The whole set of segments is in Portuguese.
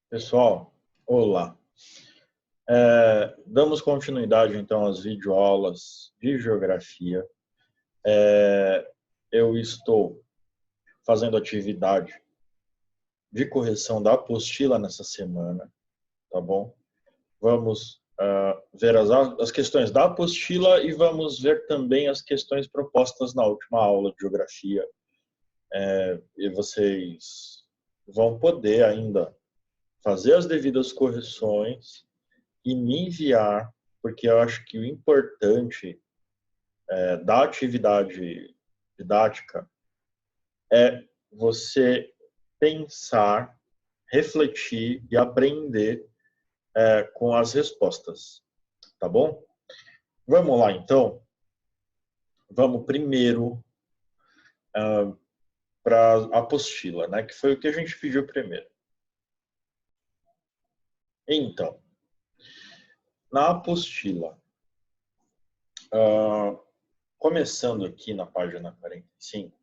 Pessoal, olá. Damos continuidade, então, às videoaulas de geografia. Eu estou fazendo atividade de correção da apostila nessa semana, tá bom? Vamos ver as questões da apostila e vamos ver também as questões propostas na última aula de geografia. E vocês vão poder ainda fazer as devidas correções e me enviar, porque eu acho que o importante da atividade didática é você pensar, refletir e aprender com as respostas, tá bom? Vamos lá, então. Vamos primeiro para a apostila, né? Que foi o que a gente pediu primeiro. Então, na apostila, começando aqui na página 45,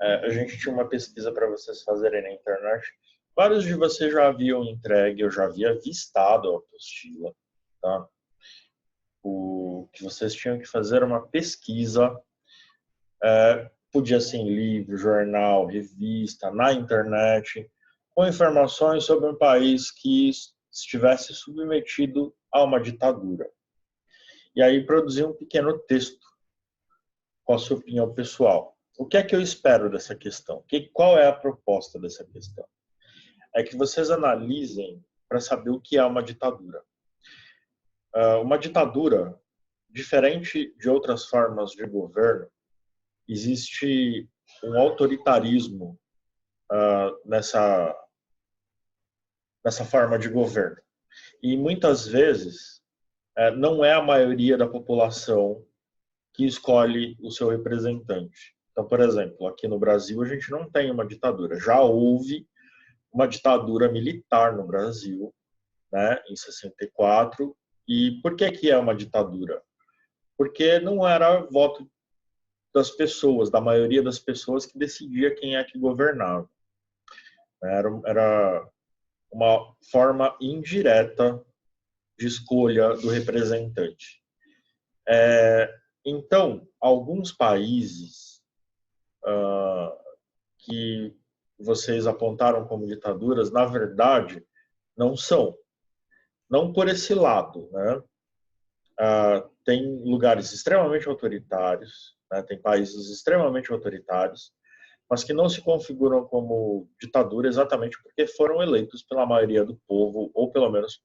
a gente tinha uma pesquisa para vocês fazerem na internet. Vários de vocês já haviam entregue, eu já havia avistado a apostila, tá? O que vocês tinham que fazer era uma pesquisa, podia ser em livro, jornal, revista, na internet, com informações sobre um país que estivesse submetido a uma ditadura. E aí produzir um pequeno texto com a sua opinião pessoal. O que é que eu espero dessa questão? Qual é a proposta dessa questão? É que vocês analisem para saber o que é uma ditadura. Uma ditadura, diferente de outras formas de governo, existe um autoritarismo nessa forma de governo. E muitas vezes não é a maioria da população que escolhe o seu representante. Então, por exemplo, aqui no Brasil a gente não tem uma ditadura. Já houve uma ditadura militar no Brasil, né, em 64. E por que é uma ditadura? Porque não era voto das pessoas, da maioria das pessoas, que decidia quem é que governava. Era uma forma indireta de escolha do representante. Então, alguns países que vocês apontaram como ditaduras, na verdade, não são. Não por esse lado, né? Tem lugares extremamente autoritários, né? Tem países extremamente autoritários, mas que não se configuram como ditadura exatamente porque foram eleitos pela maioria do povo, ou pelo menos,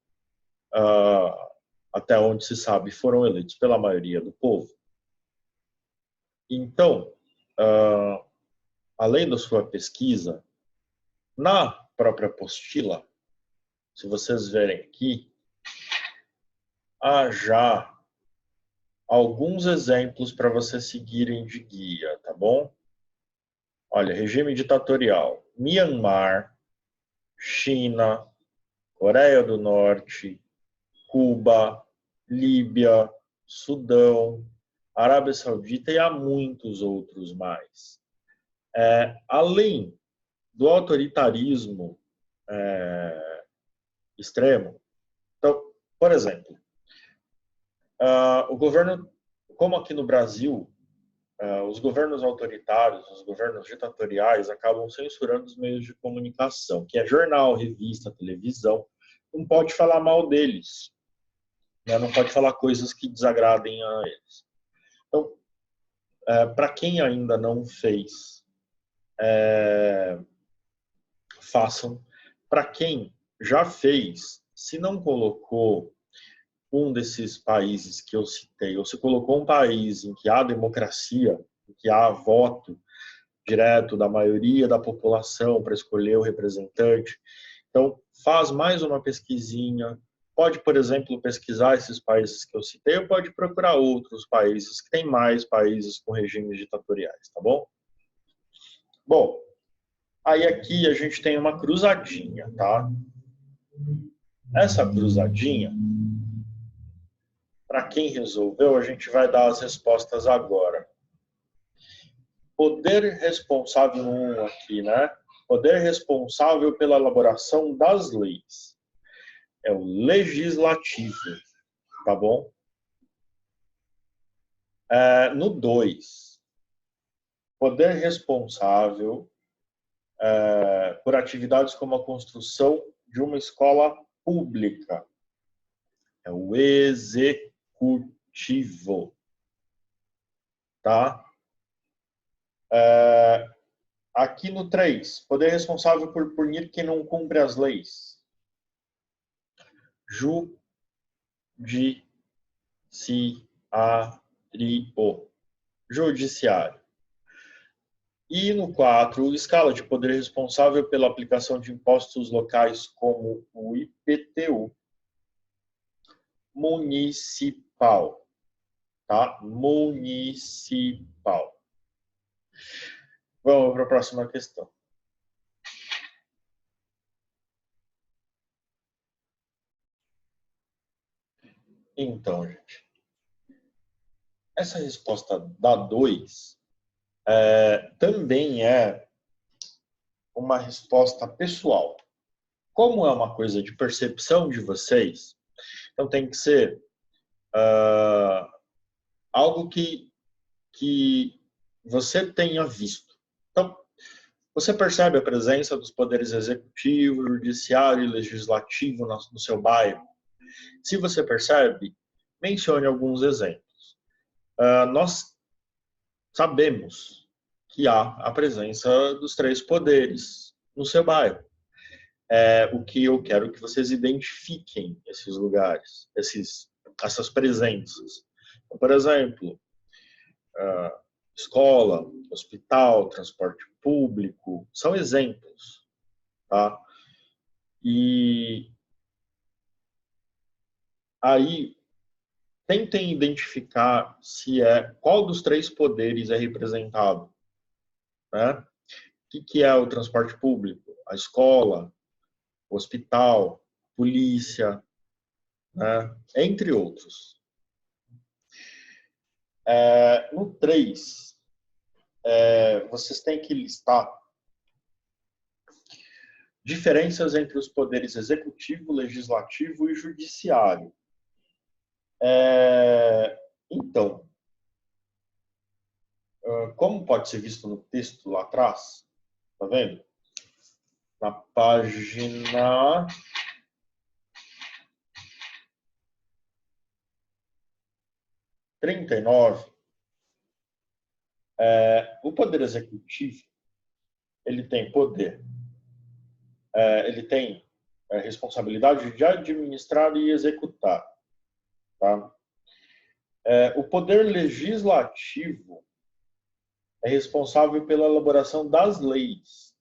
até onde se sabe, foram eleitos pela maioria do povo. Então, além da sua pesquisa, na própria apostila, se vocês verem aqui, há já alguns exemplos para vocês seguirem de guia, tá bom? Olha, regime ditatorial: Myanmar, China, Coreia do Norte, Cuba, Líbia, Sudão, Arábia Saudita e há muitos outros mais. Além do autoritarismo extremo, então, por exemplo, o governo, como aqui no Brasil, os governos autoritários, os governos ditatoriais acabam censurando os meios de comunicação, que é jornal, revista, televisão. Não pode falar mal deles, né? Não pode falar coisas que desagradem a eles. Então, para quem ainda não fez, façam. Para quem já fez, se não colocou um desses países que eu citei, ou se colocou um país em que há democracia, em que há voto direto da maioria da população para escolher o representante, então faz mais uma pesquisinha. Pode, por exemplo, pesquisar esses países que eu citei, ou pode procurar outros países, que tem mais países com regimes ditatoriais, tá bom? Bom, aí aqui a gente tem uma cruzadinha, tá? Essa cruzadinha, para quem resolveu, a gente vai dar as respostas agora. Poder responsável 1 aqui, né? poder responsável pela elaboração das leis. É o legislativo, tá bom? No 2, poder responsável por atividades como a construção de uma escola pública. É o executivo, tá? Aqui no 3, poder responsável por punir quem não cumpre as leis. Judiciário. E no 4, escala de poder responsável pela aplicação de impostos locais como o IPTU. Municipal, tá? Municipal. Vamos para a próxima questão. Então, gente, essa resposta da 2 também é uma resposta pessoal. Como é uma coisa de percepção de vocês, então tem que ser algo que você tenha visto. Então, você percebe a presença dos poderes executivo, judiciário e legislativo no seu bairro? Se você percebe, mencione alguns exemplos. Nós sabemos que há a presença dos 3 poderes no seu bairro. O que eu quero que vocês identifiquem esses lugares, essas presenças. Então, por exemplo, escola, hospital, transporte público, são exemplos, tá? E aí, tentem identificar qual dos 3 poderes é representado, né? O que é o transporte público? A escola, o hospital, polícia, né? Entre outros. No 3, vocês têm que listar diferenças entre os poderes executivo, legislativo e judiciário. Então, como pode ser visto no texto lá atrás, tá vendo? Na página 39, o poder executivo, ele tem poder, ele tem responsabilidade de administrar e executar, tá? O poder legislativo é responsável pela elaboração das leis.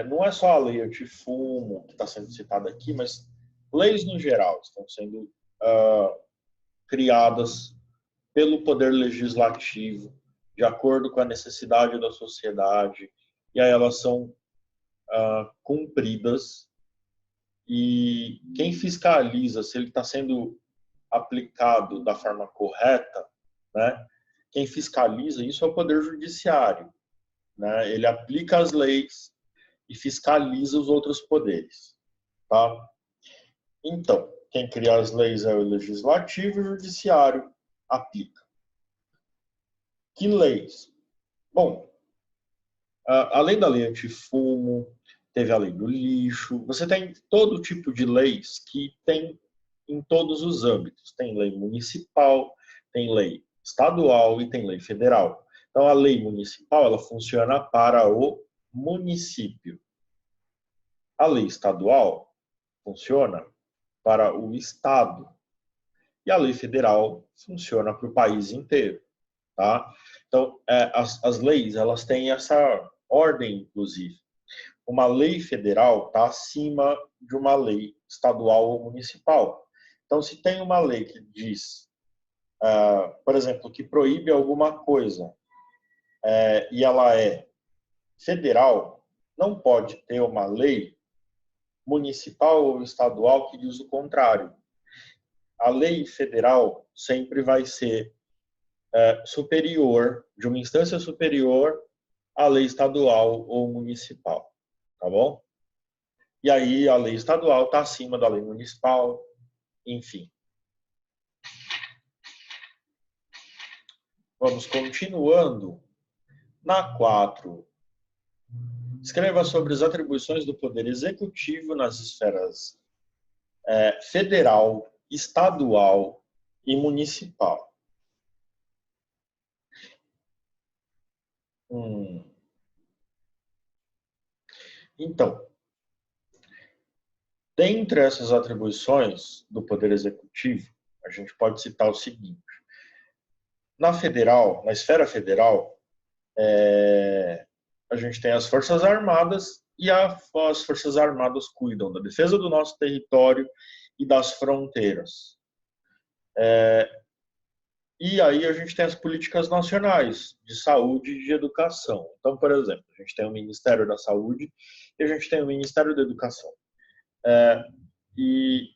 Não é só a lei antifumo que está sendo citada aqui, mas leis no geral estão sendo criadas pelo poder legislativo, de acordo com a necessidade da sociedade, e aí elas são cumpridas, e quem fiscaliza se ele está sendo aplicado da forma correta, né? Quem fiscaliza isso é o Poder Judiciário, né? Ele aplica as leis e fiscaliza os outros poderes, tá? Então, quem cria as leis é o Legislativo e o Judiciário aplica. Que leis? Bom, além da lei antifumo, teve a lei do lixo, você tem todo tipo de leis que tem em todos os âmbitos. Tem lei municipal, tem lei estadual e tem lei federal. Então, a lei municipal ela funciona para o município. A lei estadual funciona para o estado. E a lei federal funciona para o país inteiro. Tá? Então, as leis elas têm essa ordem, inclusive. Uma lei federal está acima de uma lei estadual ou municipal. Então, se tem uma lei que diz, por exemplo, que proíbe alguma coisa e ela é federal, não pode ter uma lei municipal ou estadual que diz o contrário. A lei federal sempre vai ser superior, de uma instância superior a lei estadual ou municipal, tá bom? E aí a lei estadual está acima da lei municipal, enfim. Vamos continuando. Na 4, escreva sobre as atribuições do Poder Executivo nas esferas federal, estadual e municipal. Então, dentre essas atribuições do Poder Executivo, a gente pode citar o seguinte. Na federal, na esfera federal, a gente tem as Forças Armadas e as Forças Armadas cuidam da defesa do nosso território e das fronteiras. E aí a gente tem as políticas nacionais de saúde e de educação. Então, por exemplo, a gente tem o Ministério da Saúde e a gente tem o Ministério da Educação. E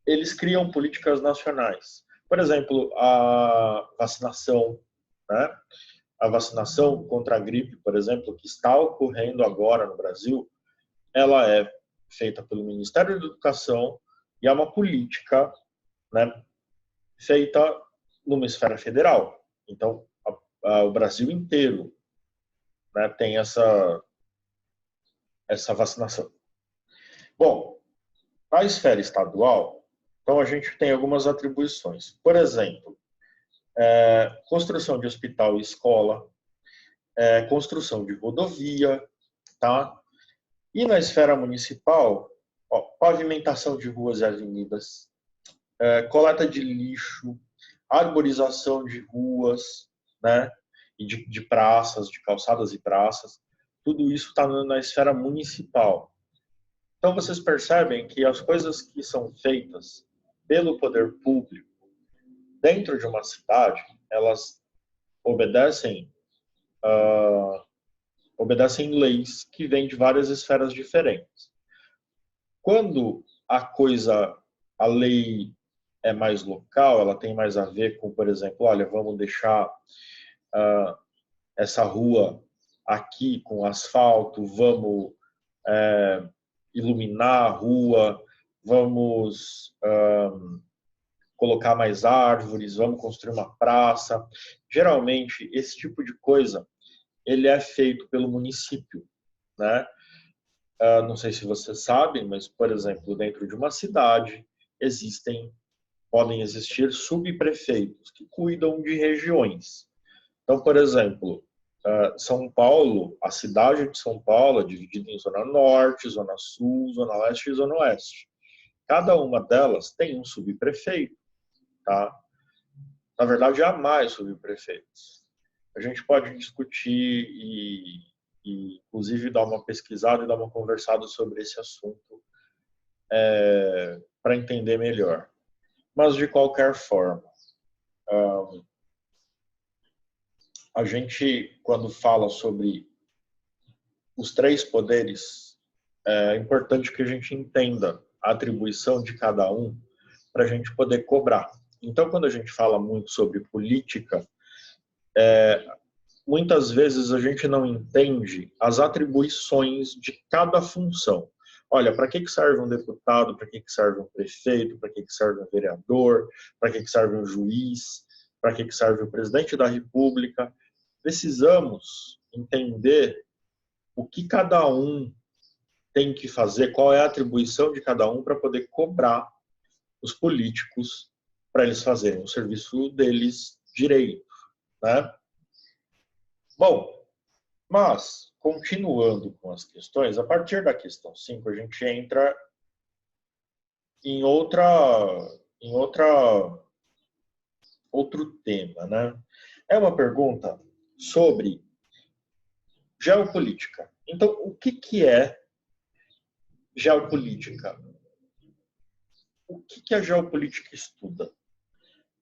eles criam políticas nacionais. Por exemplo, a vacinação, né? A vacinação contra a gripe, por exemplo, que está ocorrendo agora no Brasil, ela é feita pelo Ministério da Educação e é uma política, né, feita numa esfera federal. Então, o Brasil inteiro, né, tem essa vacinação. Bom, na esfera estadual, então a gente tem algumas atribuições. Por exemplo, construção de hospital e escola, construção de rodovia, tá? E na esfera municipal, pavimentação de ruas e avenidas, coleta de lixo, arborização de ruas, né? E de praças, de calçadas e praças. Tudo isso está na esfera municipal. Então, vocês percebem que as coisas que são feitas pelo poder público dentro de uma cidade, elas obedecem leis que vêm de várias esferas diferentes. Quando a lei é mais local, ela tem mais a ver com, por exemplo, olha, vamos deixar essa rua aqui com asfalto, vamos iluminar a rua, vamos colocar mais árvores, vamos construir uma praça. Geralmente, esse tipo de coisa, ele é feito pelo município, né? Não sei se vocês sabem, mas, por exemplo, dentro de uma cidade, podem existir subprefeitos que cuidam de regiões. Então, por exemplo, São Paulo, a cidade de São Paulo é dividida em Zona Norte, Zona Sul, Zona Leste e Zona Oeste. Cada uma delas tem um subprefeito, tá? Na verdade, há mais subprefeitos. A gente pode discutir e inclusive, dar uma pesquisada e dar uma conversada sobre esse assunto para entender melhor. Mas, de qualquer forma, a gente, quando fala sobre os 3 poderes, é importante que a gente entenda a atribuição de cada um para a gente poder cobrar. Então, quando a gente fala muito sobre política, muitas vezes a gente não entende as atribuições de cada função. Olha, para que serve um deputado, para que serve um prefeito, para que serve um vereador, para que serve um juiz, para que serve o presidente da República. Precisamos entender o que cada um tem que fazer, qual é a atribuição de cada um para poder cobrar os políticos para eles fazerem o serviço deles direito, né? Bom, mas, continuando com as questões, a partir da questão 5, a gente entra em outro tema, né? É uma pergunta sobre geopolítica. Então, o que é geopolítica? O que a geopolítica estuda?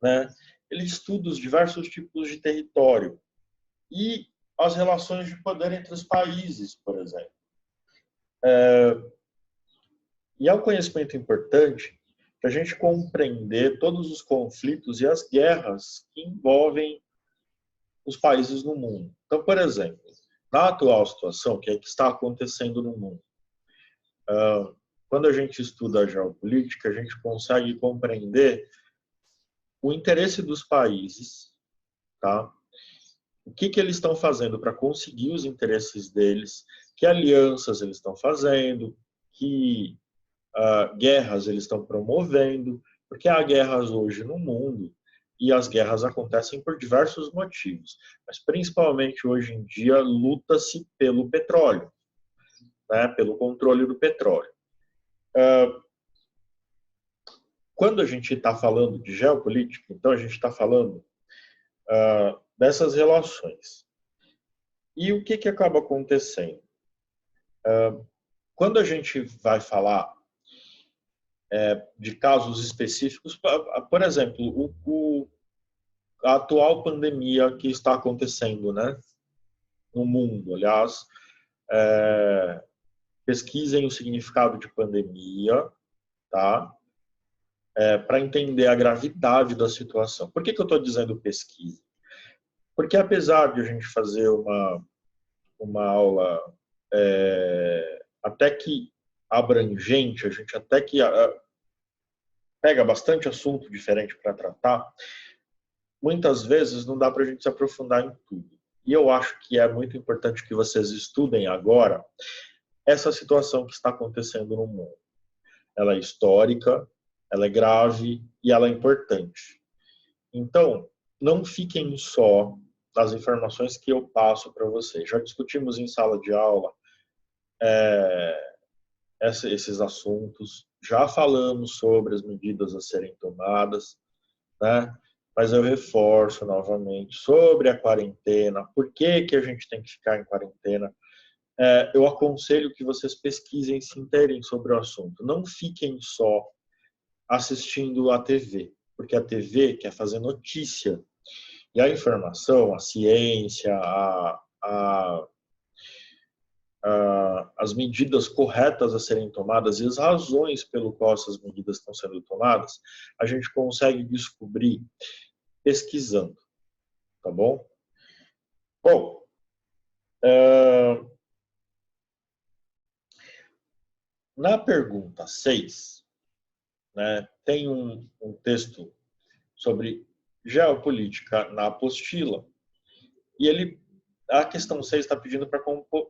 Né? Ele estuda os diversos tipos de território e as relações de poder entre os países, por exemplo. E é um conhecimento importante para a gente compreender todos os conflitos e as guerras que envolvem os países no mundo. Então, por exemplo, Na atual situação, o que é que está acontecendo no mundo? Quando a gente estuda a geopolítica, a gente consegue compreender o interesse dos países, tá? O que eles estão fazendo para conseguir os interesses deles, que alianças eles estão fazendo, que guerras eles estão promovendo, porque há guerras hoje no mundo e as guerras acontecem por diversos motivos, mas principalmente hoje em dia luta-se pelo petróleo, né, pelo controle do petróleo. Quando a gente está falando de geopolítica, então a gente está falando dessas relações. E o que acaba acontecendo? Quando a gente vai falar de casos específicos, por exemplo, a atual pandemia que está acontecendo, né, no mundo. Aliás, pesquisem o significado de pandemia, tá? Para entender a gravidade da situação. Por que eu estou dizendo pesquisa? Porque apesar de a gente fazer uma aula até que abrangente, a gente até que pega bastante assunto diferente para tratar, muitas vezes não dá para a gente se aprofundar em tudo. E eu acho que é muito importante que vocês estudem agora essa situação que está acontecendo no mundo. Ela é histórica, ela é grave e ela é importante. Então, não fiquem só nas informações que eu passo para vocês. Já discutimos em sala de aula esses assuntos, já falamos sobre as medidas a serem tomadas, né? Mas eu reforço novamente sobre a quarentena, por que a gente tem que ficar em quarentena. Eu aconselho que vocês pesquisem, se interem sobre o assunto. Não fiquem só assistindo a TV, porque a TV quer fazer notícia. E a informação, a ciência, as medidas corretas a serem tomadas e as razões pelo qual essas medidas estão sendo tomadas, a gente consegue descobrir pesquisando, tá bom? Bom, na pergunta 6, né, tem um texto sobre geopolítica na apostila, e a questão 6 está pedindo para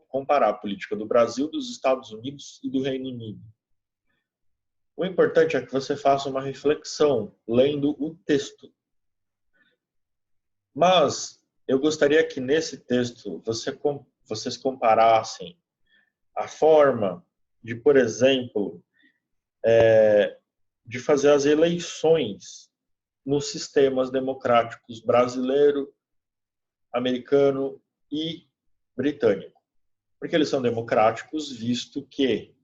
comparar a política do Brasil, dos Estados Unidos e do Reino Unido. O importante é que você faça uma reflexão lendo o texto. Mas eu gostaria que nesse texto vocês comparassem a forma de, por exemplo, de fazer as eleições nos sistemas democráticos brasileiro, americano e britânico. Porque eles são democráticos, visto que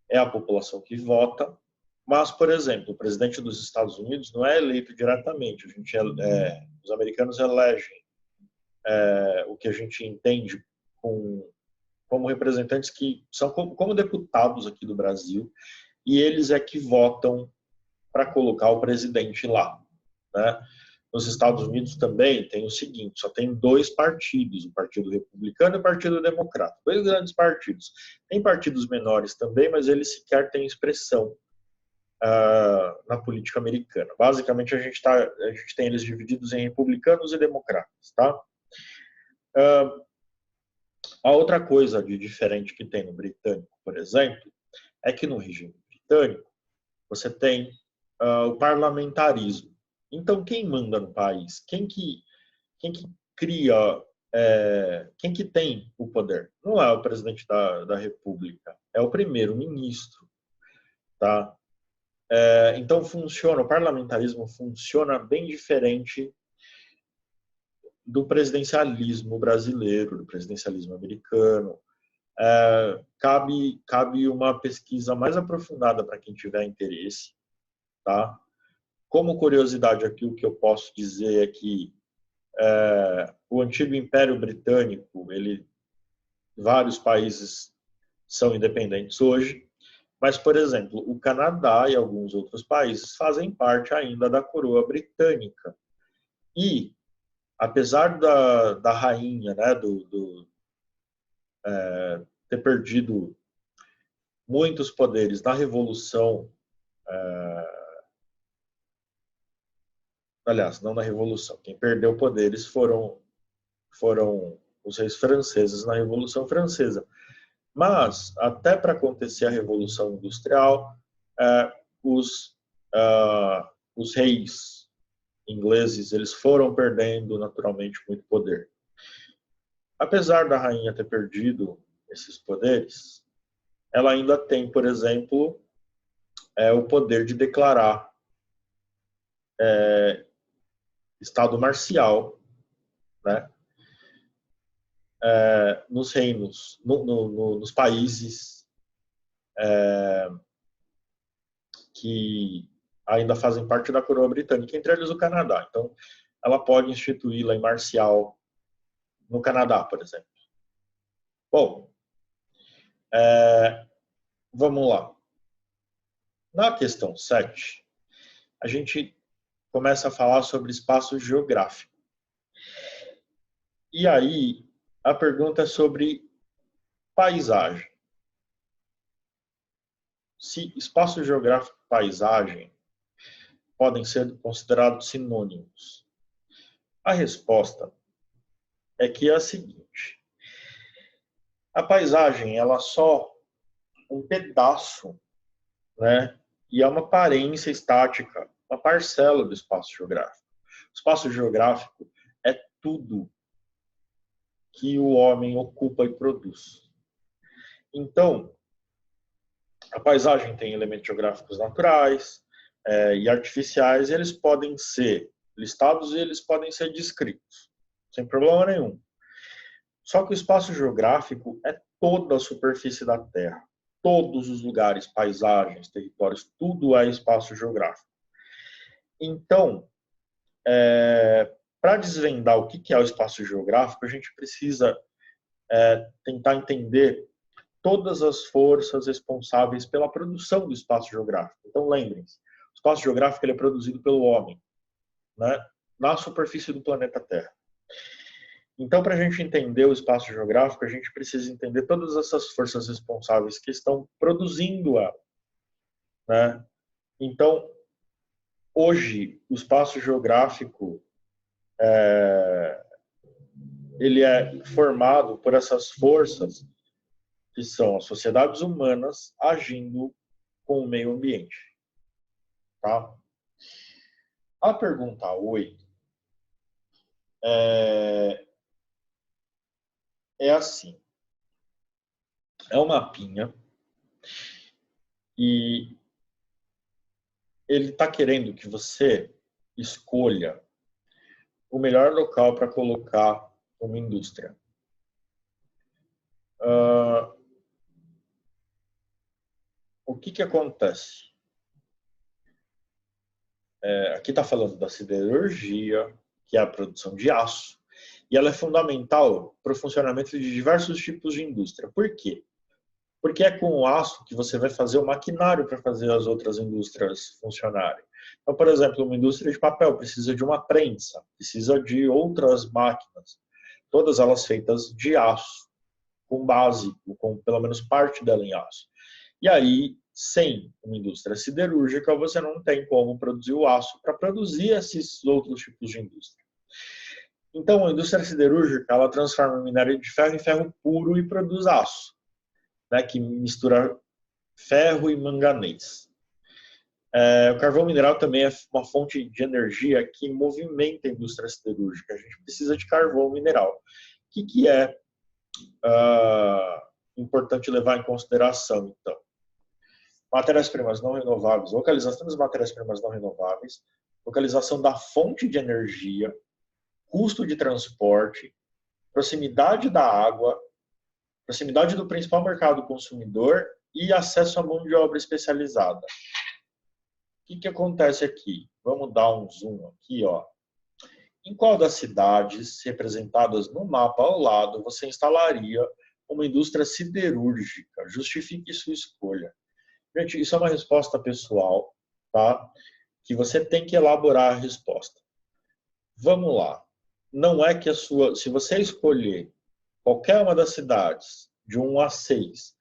é a população que vota, mas, por exemplo, o presidente dos Estados Unidos não é eleito diretamente. Os americanos elegem o que a gente entende como representantes que são como deputados aqui do Brasil, e eles é que votam para colocar o presidente lá, né? Nos Estados Unidos também tem o seguinte, só tem 2 partidos, o Partido Republicano e o Partido Democrata, 2 grandes partidos. Tem partidos menores também, mas eles sequer têm expressão na política americana. Basicamente, a gente tem eles divididos em republicanos e democratas, tá? A outra coisa de diferente que tem no britânico, por exemplo, é que no regime britânico você tem o parlamentarismo. Então, quem manda no país? Quem que cria, quem que tem o poder? Não é o presidente da República, é o primeiro-ministro, tá? Então, o parlamentarismo funciona bem diferente do presidencialismo brasileiro, do presidencialismo americano. Cabe uma pesquisa mais aprofundada para quem tiver interesse, tá? Como curiosidade aqui, o que eu posso dizer é que o antigo Império Britânico, vários países são independentes hoje, mas, por exemplo, o Canadá e alguns outros países fazem parte ainda da coroa britânica. E, apesar da rainha, né, ter perdido muitos poderes na Revolução, aliás, não na Revolução, quem perdeu poderes foram os reis franceses na Revolução Francesa. Mas, até para acontecer a Revolução Industrial, os reis ingleses eles foram perdendo naturalmente muito poder. Apesar da rainha ter perdido esses poderes, ela ainda tem, por exemplo, o poder de declarar estado marcial, né, nos reinos, nos países que ainda fazem parte da coroa britânica, entre eles o Canadá. Então, ela pode instituir lei marcial no Canadá, por exemplo. Bom, vamos lá. Na questão 7, a gente começa a falar sobre espaço geográfico. E aí, a pergunta é sobre paisagem. Se espaço geográfico e paisagem podem ser considerados sinônimos. A resposta é que é a seguinte: a paisagem ela é só um pedaço, né, e é uma aparência estática, uma parcela do espaço geográfico. O espaço geográfico é tudo que o homem ocupa e produz. Então, a paisagem tem elementos geográficos naturais e artificiais, e eles podem ser listados e eles podem ser descritos, sem problema nenhum. Só que o espaço geográfico é toda a superfície da Terra. Todos os lugares, paisagens, territórios, tudo é espaço geográfico. Então, para desvendar o que é o espaço geográfico, a gente precisa tentar entender todas as forças responsáveis pela produção do espaço geográfico. Então, lembrem-se, o espaço geográfico ele é produzido pelo homem, né, na superfície do planeta Terra. Então, para a gente entender o espaço geográfico, a gente precisa entender todas essas forças responsáveis que estão produzindo ela, né? Então, hoje, o espaço geográfico ele é formado por essas forças que são as sociedades humanas agindo com o meio ambiente. Tá? A pergunta 8 é assim. É um mapinha e ele está querendo que você escolha o melhor local para colocar uma indústria. O que acontece? Aqui está falando da siderurgia, que é a produção de aço, e ela é fundamental para o funcionamento de diversos tipos de indústria. Por quê? Porque é com o aço que você vai fazer o maquinário para fazer as outras indústrias funcionarem. Então, por exemplo, uma indústria de papel precisa de uma prensa, precisa de outras máquinas, todas elas feitas de aço, com base, com pelo menos parte dela em aço. E aí, sem uma indústria siderúrgica, você não tem como produzir o aço para produzir esses outros tipos de indústria. Então, a indústria siderúrgica, ela transforma o minério de ferro em ferro puro e produz aço, né, que mistura ferro e manganês. O carvão mineral também é uma fonte de energia que movimenta a indústria siderúrgica. A gente precisa de carvão mineral. O que é importante levar em consideração, então? Matérias-primas não renováveis, localização das matérias-primas não renováveis, localização da fonte de energia, custo de transporte, proximidade da água, proximidade do principal mercado consumidor e acesso à mão de obra especializada. O que acontece aqui? Vamos dar um zoom aqui, ó. Em qual das cidades representadas no mapa ao lado você instalaria uma indústria siderúrgica? Justifique sua escolha. Gente, isso é uma resposta pessoal, tá? Que você tem que elaborar a resposta. Vamos lá. Não é que se você escolher qualquer uma das cidades de 1 a 6.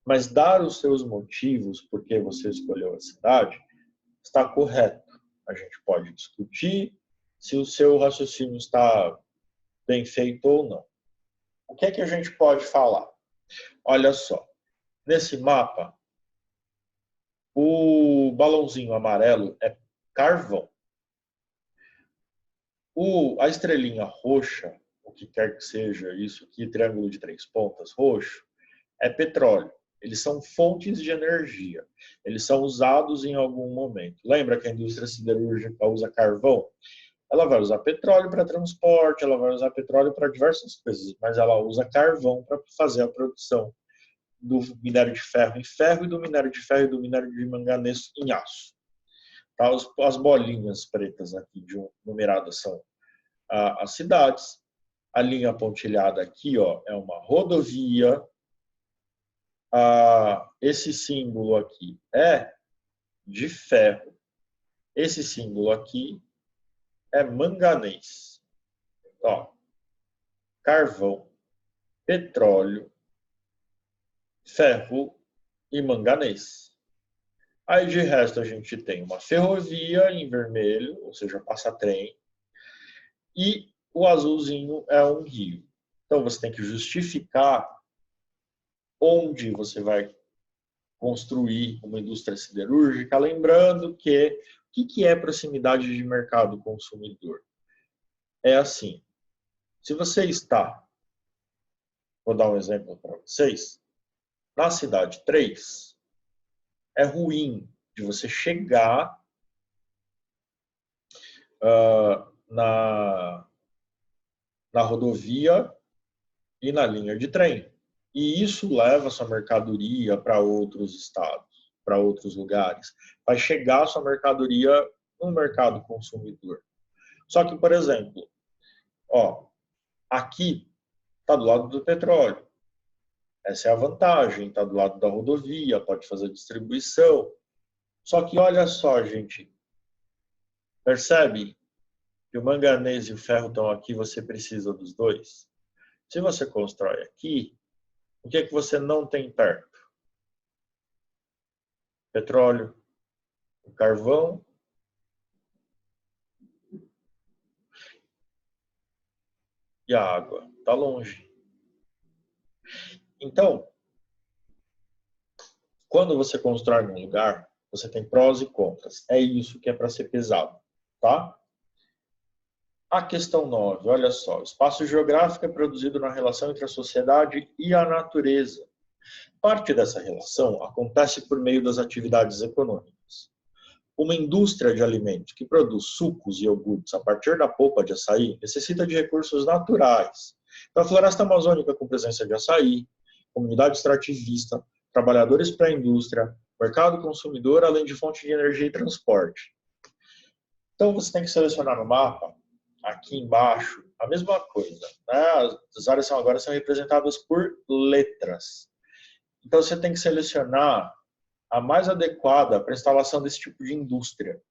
Mas dar os seus motivos por que você escolheu a cidade está correto. A gente pode discutir se o seu raciocínio está bem feito ou não. O que é que a gente pode falar? Olha só, nesse mapa, o balãozinho amarelo é carvão. A estrelinha roxa, o que quer que seja isso aqui, triângulo de 3 pontas roxo, é petróleo. Eles são fontes de energia. Eles são usados em algum momento. Lembra que a indústria siderúrgica usa carvão? Ela vai usar petróleo para transporte, ela vai usar petróleo para diversas coisas, mas ela usa carvão para fazer a produção do minério de ferro em ferro e do minério de ferro e do minério de manganês em aço. Tá? As bolinhas pretas aqui numeradas são as cidades. A linha pontilhada aqui, ó, é uma rodovia. Esse símbolo aqui é de ferro. Esse símbolo aqui é manganês. Ó, carvão, petróleo, ferro e manganês. Aí de resto a gente tem uma ferrovia em vermelho, ou seja, passa trem, e o azulzinho é um rio. Então você tem que justificar onde você vai construir uma indústria siderúrgica, lembrando que o que é proximidade de mercado consumidor? É assim, se você está, vou dar um exemplo para vocês, na cidade 3, é ruim de você chegar na rodovia e na linha de trem. E isso leva a sua mercadoria para outros estados, para outros lugares. Vai chegar a sua mercadoria no mercado consumidor. Só que, por exemplo, ó, aqui está do lado do petróleo. Essa é a vantagem, está do lado da rodovia, pode fazer distribuição. Só que olha só, gente, percebe que o manganês e o ferro estão aqui, você precisa dos dois? Se você constrói aqui, o que é que você não tem perto? Petróleo, o carvão e a água. Está longe. Então, quando você constrói num lugar, você tem prós e contras. É isso que é para ser pesado, tá? A questão 9, olha só. O espaço geográfico é produzido na relação entre a sociedade e a natureza. Parte dessa relação acontece por meio das atividades econômicas. Uma indústria de alimentos que produz sucos e iogurtes a partir da polpa de açaí necessita de recursos naturais. Então, a floresta amazônica com presença de açaí, comunidade extrativista, trabalhadores para a indústria, mercado consumidor, além de fonte de energia e transporte. Então, você tem que selecionar no mapa, aqui embaixo, a mesma coisa. Né? As áreas agora são representadas por letras. Então, você tem que selecionar a mais adequada para a instalação desse tipo de indústria.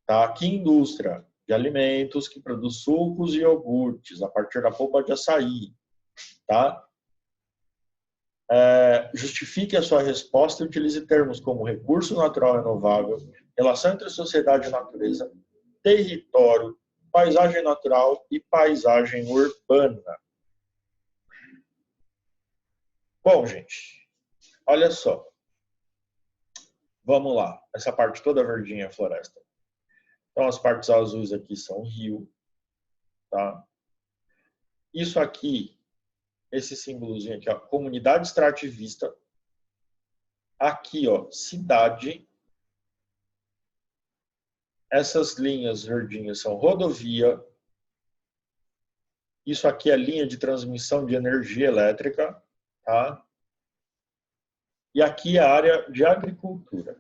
Tá? Que indústria? De alimentos que produz sucos e iogurtes a partir da polpa de açaí. Tá? Justifique a sua resposta e utilize termos como recurso natural renovável, relação entre sociedade e natureza, território, paisagem natural e paisagem urbana. Bom, gente, olha só. Vamos lá. Essa parte toda verdinha é floresta. Então, as partes azuis aqui são rio. Tá? Isso aqui, esse símbolozinho aqui, ó, comunidade extrativista. Aqui, ó, cidade. Essas linhas verdinhas são rodovia. Isso aqui é linha de transmissão de energia elétrica. Tá? E aqui é a área de agricultura.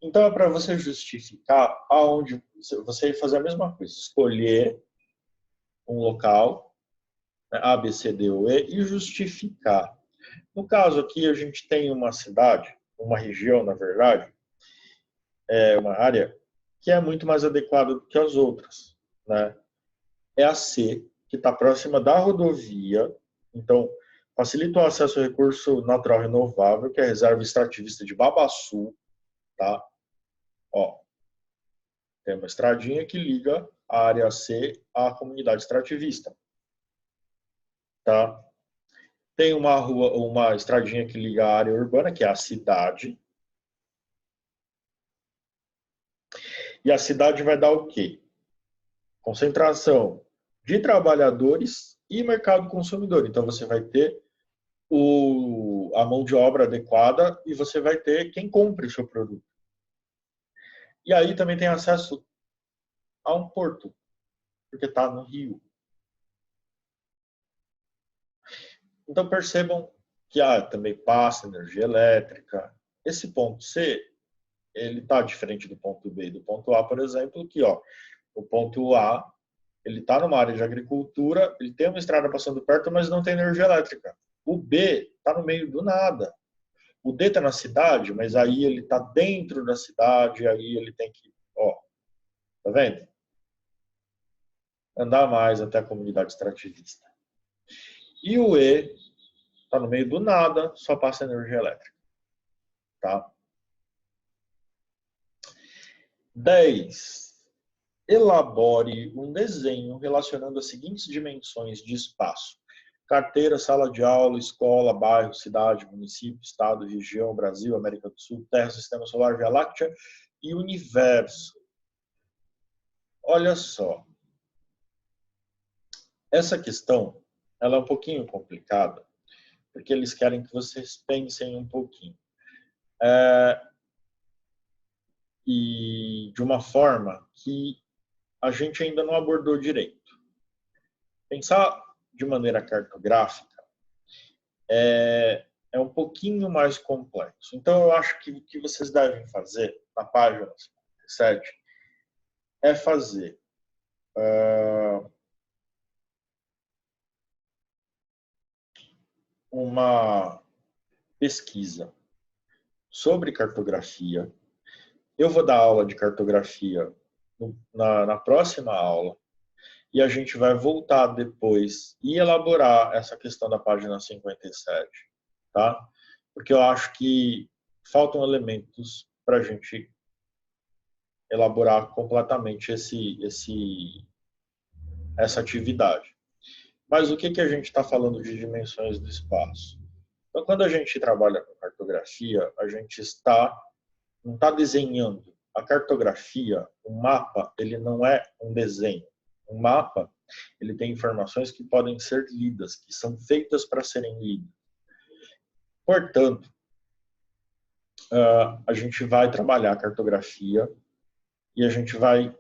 Então, é para você justificar aonde você fazer a mesma coisa, escolher um local, né, A, B, C, D ou E, e justificar. No caso aqui, a gente tem uma cidade, uma região, na verdade, uma área que é muito mais adequada do que as outras. Né? É a C, que está próxima da rodovia. Então, facilita o acesso ao recurso natural renovável, que é a reserva extrativista de Babaçu, tá? Ó, tem uma estradinha que liga a área C à comunidade extrativista, tá? Tem uma estradinha que liga a área urbana, que é a cidade. E a cidade vai dar o quê? Concentração de trabalhadores e mercado consumidor. Então, você vai ter a mão de obra adequada e você vai ter quem compre o seu produto. E aí também tem acesso a um porto, porque está no rio. Então, percebam que também passa energia elétrica. Esse ponto C, ele está diferente do ponto B e do ponto A, por exemplo, que o ponto A, ele está numa área de agricultura, ele tem uma estrada passando perto, mas não tem energia elétrica. O B está no meio do nada. O D está na cidade, mas aí ele está dentro da cidade, aí ele tem que, tá vendo? Andar mais até a comunidade extrativista. E o E está no meio do nada, só passa energia elétrica. Tá? 10. Elabore um desenho relacionando as seguintes dimensões de espaço: carteira, sala de aula, escola, bairro, cidade, município, estado, região, Brasil, América do Sul, Terra, Sistema Solar, Via Láctea e Universo. Olha só. Essa questão, ela é um pouquinho complicada, porque eles querem que vocês pensem um pouquinho. E de uma forma que a gente ainda não abordou direito. Pensar de maneira cartográfica é um pouquinho mais complexo. Então, eu acho que o que vocês devem fazer na página 57 é fazer uma pesquisa sobre cartografia. Eu vou dar aula de cartografia na próxima aula e a gente vai voltar depois e elaborar essa questão da página 57, tá? Porque eu acho que faltam elementos para a gente elaborar completamente essa atividade. Mas o que a gente está falando de dimensões do espaço? Então, quando a gente trabalha com cartografia, a gente não está desenhando. A cartografia, o mapa, ele não é um desenho. Um mapa, ele tem informações que podem ser lidas, que são feitas para serem lidas. Portanto, a gente vai trabalhar a cartografia e a gente vai,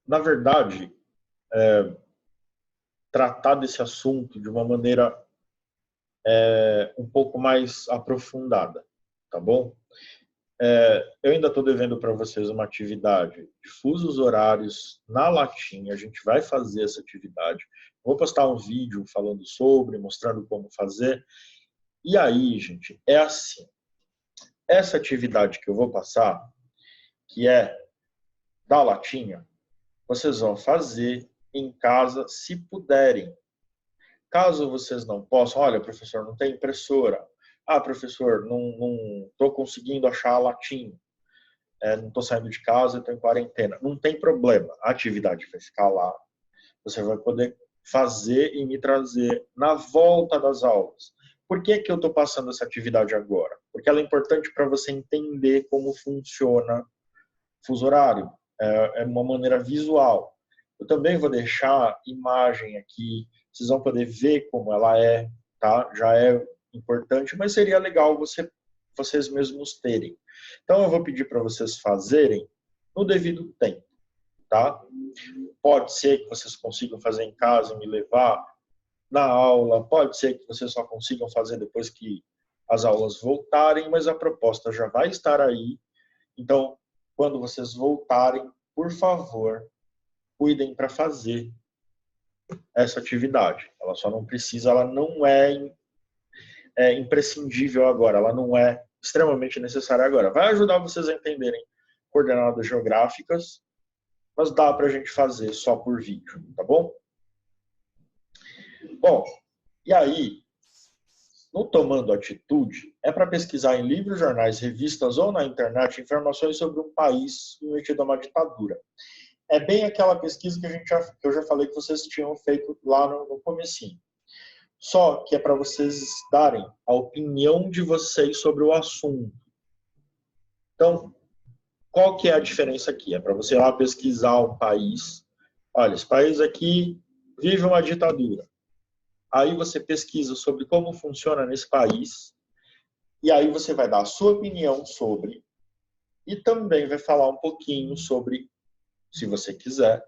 na verdade, tratar desse assunto de uma maneira um pouco mais aprofundada, tá bom? Eu ainda estou devendo para vocês uma atividade de fusos horários na latinha. A gente vai fazer essa atividade. Vou postar um vídeo falando sobre, mostrando como fazer. E aí, gente, é assim. Essa atividade que eu vou passar, que é da latinha, vocês vão fazer em casa se puderem. Caso vocês não possam, olha, professor, não tem impressora. Ah, professor, não estou conseguindo achar a latinha. Não estou saindo de casa, estou em quarentena. Não tem problema, a atividade vai ficar lá. Você vai poder fazer e me trazer na volta das aulas. Por que eu estou passando essa atividade agora? Porque ela é importante para você entender como funciona o fuso horário. É uma maneira visual. Eu também vou deixar imagem aqui, vocês vão poder ver como ela é, tá? Já é importante, mas seria legal vocês mesmos terem. Então, eu vou pedir para vocês fazerem no devido tempo, tá? Pode ser que vocês consigam fazer em casa e me levar na aula, pode ser que vocês só consigam fazer depois que as aulas voltarem, mas a proposta já vai estar aí. Então, quando vocês voltarem, por favor, cuidem para fazer essa atividade. Ela só não precisa, ela não é imprescindível agora, ela não é extremamente necessária agora. Vai ajudar vocês a entenderem coordenadas geográficas, mas dá para a gente fazer só por vídeo, tá bom? Bom, E aí, no Tomando Atitude, é para pesquisar em livros, jornais, revistas ou na internet informações sobre um país submetido a uma ditadura. É bem aquela pesquisa que eu já falei que vocês tinham feito lá no comecinho. Só que é para vocês darem a opinião de vocês sobre o assunto. Então, qual que é a diferença aqui? É para você ir lá pesquisar um país. Olha, esse país aqui vive uma ditadura. Aí você pesquisa sobre como funciona nesse país. E aí você vai dar a sua opinião sobre. E também vai falar um pouquinho sobre, se você quiser,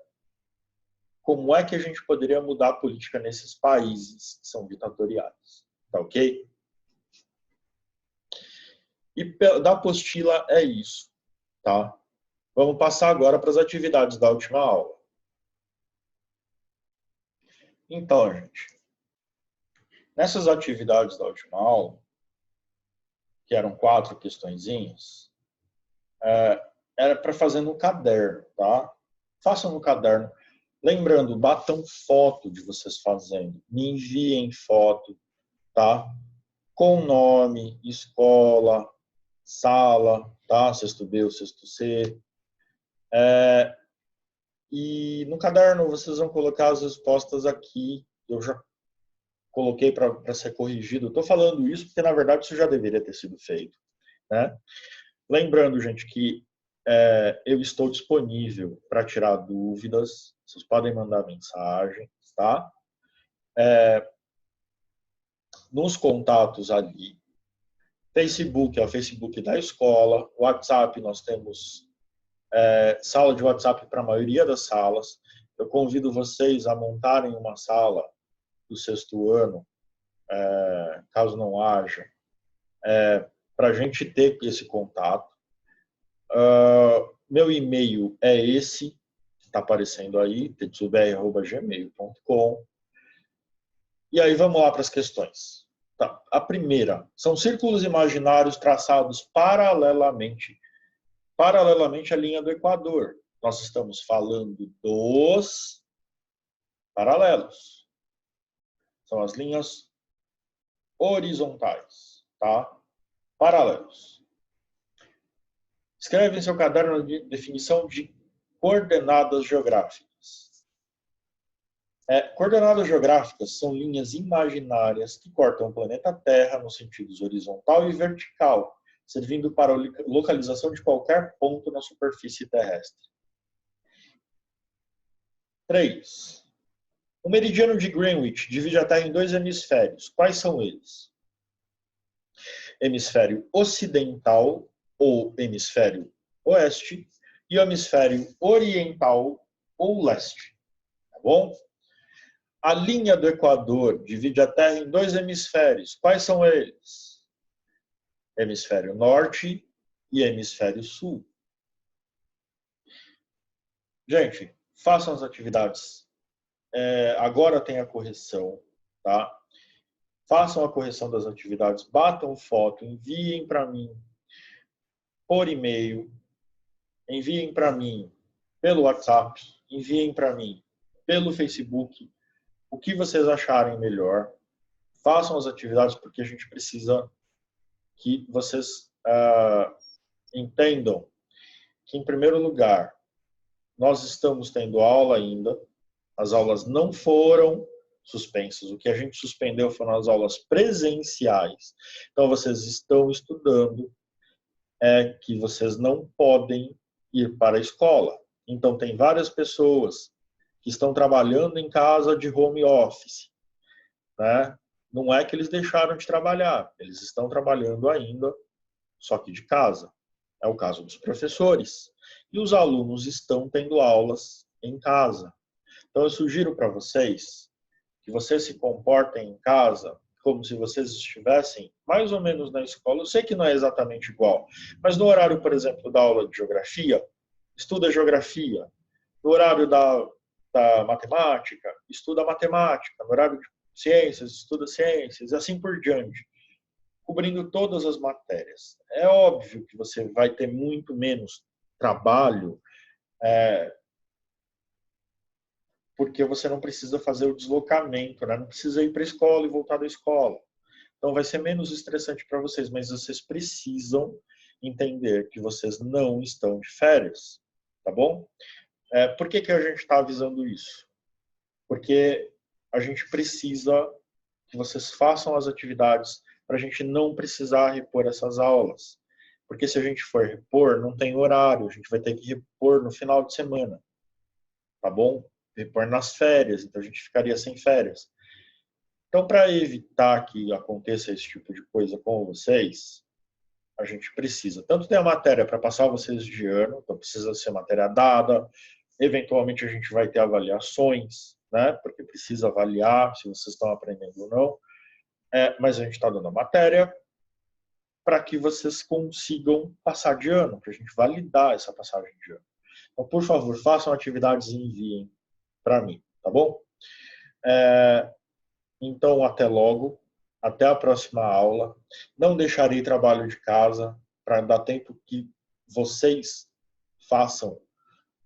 como é que a gente poderia mudar a política nesses países que são ditatoriais. Tá ok? E da apostila é isso, tá? Vamos passar agora para as atividades da última aula. Então, gente, nessas atividades da última aula, que eram 4 questõezinhas, era para fazer no caderno, tá? Façam no caderno. Lembrando, batam foto de vocês fazendo. Me enviem foto, tá? Com nome, escola, sala, tá? Sexto B ou sexto C. E no caderno vocês vão colocar as respostas aqui. Eu já coloquei para ser corrigido. Estou falando isso porque, na verdade, isso já deveria ter sido feito, né? Lembrando, gente, que eu estou disponível para tirar dúvidas. Vocês podem mandar mensagem, tá? Nos contatos ali. Facebook é o Facebook da escola. WhatsApp, nós temos sala de WhatsApp para a maioria das salas. Eu convido vocês a montarem uma sala do sexto ano, caso não haja, para a gente ter esse contato. Meu e-mail é esse, que está aparecendo aí, tetsubr@gmail.com. E aí vamos lá para as questões. Tá. A primeira, são círculos imaginários traçados paralelamente à linha do Equador. Nós estamos falando dos paralelos. São as linhas horizontais, tá? Paralelos. Escreve em seu caderno de definição de coordenadas geográficas. Coordenadas geográficas são linhas imaginárias que cortam o planeta Terra nos sentidos horizontal e vertical, servindo para a localização de qualquer ponto na superfície terrestre. 3. O meridiano de Greenwich divide a Terra em 2 hemisférios. Quais são eles? Hemisfério ocidental ou hemisfério oeste e o hemisfério oriental ou leste. Tá bom? A linha do Equador divide a Terra em 2 hemisférios. Quais são eles? Hemisfério norte e hemisfério sul. Gente, façam as atividades. Agora tem a correção, tá? Façam a correção das atividades, batam foto, enviem para mim por e-mail, enviem para mim pelo WhatsApp, enviem para mim pelo Facebook, o que vocês acharem melhor. Façam as atividades porque a gente precisa que vocês entendam que, em primeiro lugar, nós estamos tendo aula ainda, as aulas não foram suspensas, o que a gente suspendeu foram as aulas presenciais. Então, vocês estão estudando, que vocês não podem ir para a escola. Então, tem várias pessoas que estão trabalhando em casa de home office, né? Não é que eles deixaram de trabalhar, eles estão trabalhando ainda, só que de casa. É o caso dos professores. E os alunos estão tendo aulas em casa. Então, eu sugiro para vocês que vocês se comportem em casa como se vocês estivessem mais ou menos na escola. Eu sei que não é exatamente igual, mas no horário, por exemplo, da aula de geografia, estuda geografia. No horário da matemática, estuda matemática. No horário de ciências, estuda ciências, e assim por diante, cobrindo todas as matérias. É óbvio que você vai ter muito menos trabalho porque você não precisa fazer o deslocamento, né? Não precisa ir para a escola e voltar da escola. Então vai ser menos estressante para vocês, mas vocês precisam entender que vocês não estão de férias, tá bom? Por que a gente está avisando isso? Porque a gente precisa que vocês façam as atividades para a gente não precisar repor essas aulas. Porque se a gente for repor, não tem horário, a gente vai ter que repor no final de semana, tá bom? Repor nas férias, então a gente ficaria sem férias. Então, para evitar que aconteça esse tipo de coisa com vocês, a gente precisa tanto ter a matéria para passar vocês de ano, então precisa ser matéria dada, eventualmente a gente vai ter avaliações, né? Porque precisa avaliar se vocês estão aprendendo ou não. Mas a gente está dando a matéria para que vocês consigam passar de ano, para a gente validar essa passagem de ano. Então, por favor, façam atividades e enviem para mim, tá bom? Então, até logo. Até a próxima aula. Não deixarei trabalho de casa para dar tempo que vocês façam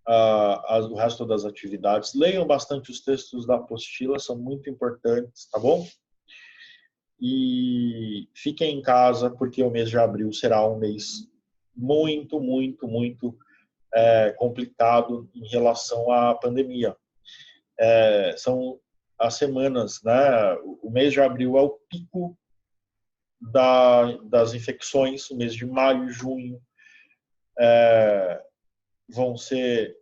o resto das atividades. Leiam bastante os textos da apostila, são muito importantes, tá bom? E fiquem em casa, porque o mês de abril será um mês muito, muito, muito complicado em relação à pandemia. São as semanas, né? O mês de abril é o pico das infecções, o mês de maio e junho vão ser,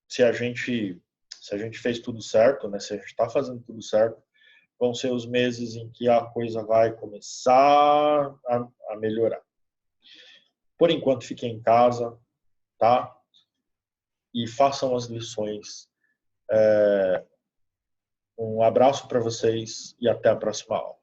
se a gente fez tudo certo, né? Se a gente está fazendo tudo certo, vão ser os meses em que a coisa vai começar a melhorar. Por enquanto, fiquem em casa, tá? E façam as lições. Um abraço para vocês e até a próxima aula.